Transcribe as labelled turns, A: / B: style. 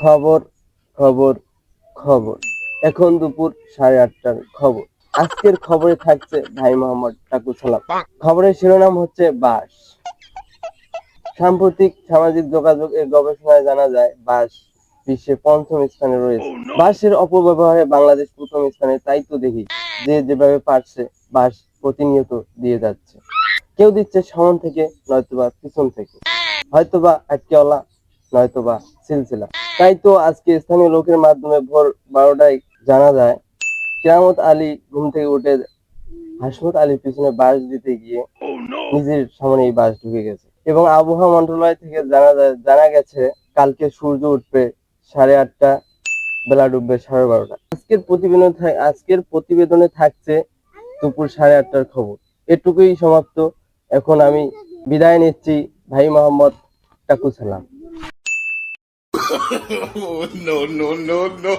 A: খবর খবর খবর। এখন দুপুর 8:30টার খবর। আজকের খবরে থাকছে ভাই মোহাম্মদ টাকু সালাম। খবরের শিরোনাম হচ্ছে বাঁশ। সাম্প্রতিক সামাজিক যোগাযোগের গবেষণায় জানা যায় বাঁশ বিশ্বে ৫ম স্থানে রয়েছে। বাঁশের অপব্যবহারে বাংলাদেশ ১ম স্থানে, তাই তো দেখি যে যেভাবে পারছে বাঁশ প্রতিনিয়ত দিয়ে যাচ্ছে। কেউ দিচ্ছে সামন থেকে, নয়তোবা পিছন থেকে, হয়তোবা আটকেওয়ালা, নয়তোবা সিলসিলা। তাই তো আজকে স্থানীয় লোকের মাধ্যমে ভোর ১২টায় জানা যায় কেরামত আলী ঘুম থেকে উঠে হাসমত আলীর পিছনে বাঁশ দিতে গিয়ে নিজের সামনে এই বাঁশ ঢুকে গেছে। এবং আবহাওয়া মন্ত্রণালয় থেকে জানা গেছে কালকে সূর্য উঠবে 8:30, বেলা ডুববে 12:30। আজকের প্রতিবেদনে থাকছে দুপুর 8:30টার খবর। এটুকুই সমাপ্ত। এখন আমি বিদায় নিচ্ছি। ভাই মোহাম্মদ টাকু সালাম।
B: No, no, no, no.